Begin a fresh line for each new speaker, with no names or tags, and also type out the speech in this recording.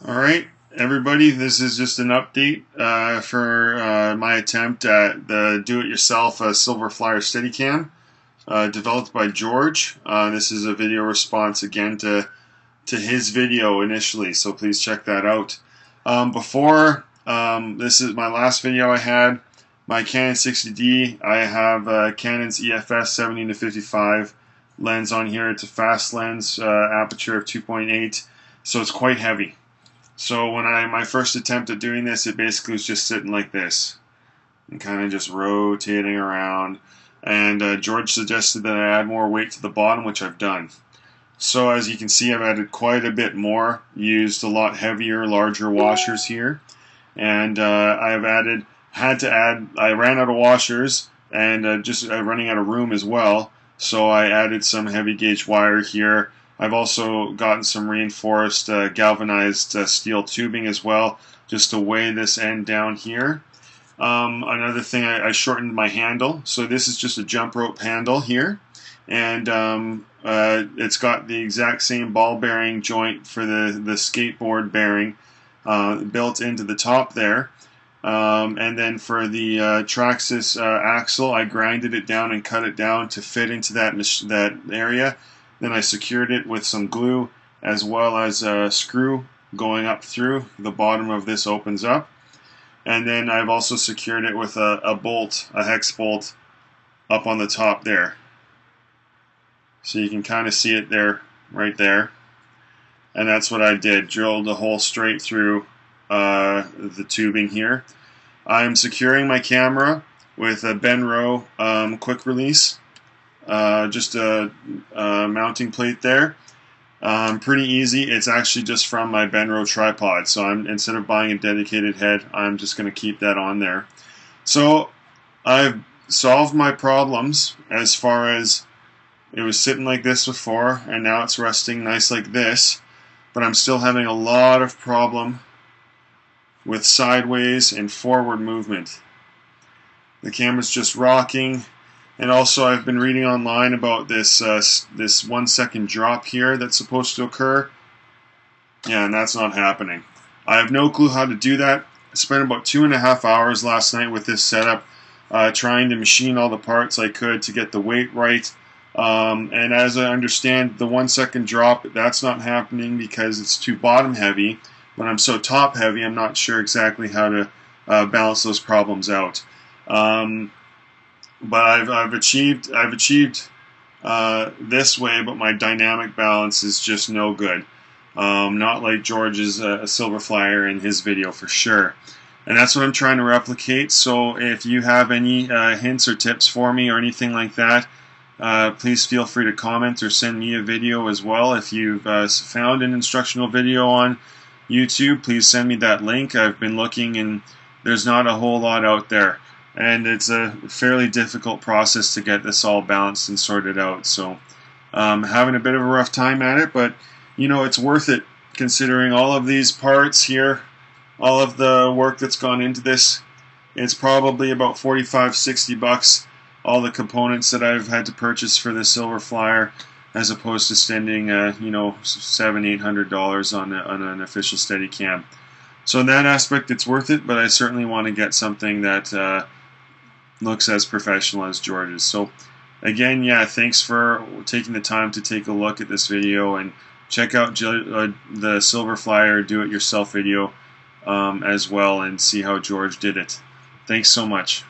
Alright, everybody, this is just an update for my attempt at the do-it-yourself Silver Flyer Steadicam developed by George. This is a video response again to his video initially, so please check that out. This is my last video I had, my Canon 60D. I have Canon's EFS 70-55 lens on here. It's a fast lens, aperture of 2.8, so it's quite heavy. So when my first attempt at doing this, it basically was just sitting like this and kind of just rotating around. And George suggested that I add more weight to the bottom, which I've done. So as you can see, I've added quite a bit more, used a lot heavier, larger washers here. And I ran out of washers and just running out of room as well. So I added some heavy gauge wire here. I've also gotten some reinforced galvanized steel tubing as well, just to weigh this end down here. Another thing, I shortened my handle. So this is just a jump rope handle here, and it's got the exact same ball bearing joint for the skateboard bearing built into the top there. And then for the Traxxas axle, I grinded it down and cut it down to fit into that area. Then I secured it with some glue, as well as a screw going up through. The bottom of this opens up. And then I've also secured it with a bolt, a hex bolt, up on the top there. So you can kind of see it there, right there. And that's what I did, drilled a hole straight through the tubing here. I'm securing my camera with a Benro quick release. Just a mounting plate there. Pretty easy. It's actually just from my Benro tripod, so instead of buying a dedicated head, I'm just going to keep that on there. So I've solved my problems as far as it was sitting like this before, and now it's resting nice like this, but I'm still having a lot of problem with sideways and forward movement. The camera's just rocking. And also, I've been reading online about this 1 second drop here that's supposed to occur. Yeah, and that's not happening. I have no clue how to do that. I spent about 2.5 hours last night with this setup, trying to machine all the parts I could to get the weight right. And as I understand, the 1 second drop, that's not happening because it's too bottom heavy. When I'm so top heavy, I'm not sure exactly how to balance those problems out. But I've achieved this way, but my dynamic balance is just no good. Not like George's Silver Flyer in his video for sure. And that's what I'm trying to replicate. So if you have any hints or tips for me or anything like that, please feel free to comment or send me a video as well. If you've found an instructional video on YouTube, please send me that link. I've been looking and there's not a whole lot out there. And it's a fairly difficult process to get this all balanced and sorted out. So having a bit of a rough time at it, but you know, it's worth it considering all of these parts here, all of the work that's gone into this. It's probably about 45-60 bucks, all the components that I've had to purchase for the Silver Flyer, as opposed to spending you know, $700-800 on an official Steadicam. So in that aspect, it's worth it, but I certainly want to get something that looks as professional as George's. So again, yeah, thanks for taking the time to take a look at this video, and check out the Silver Flyer do-it-yourself video as well, and see how George did it. Thanks so much.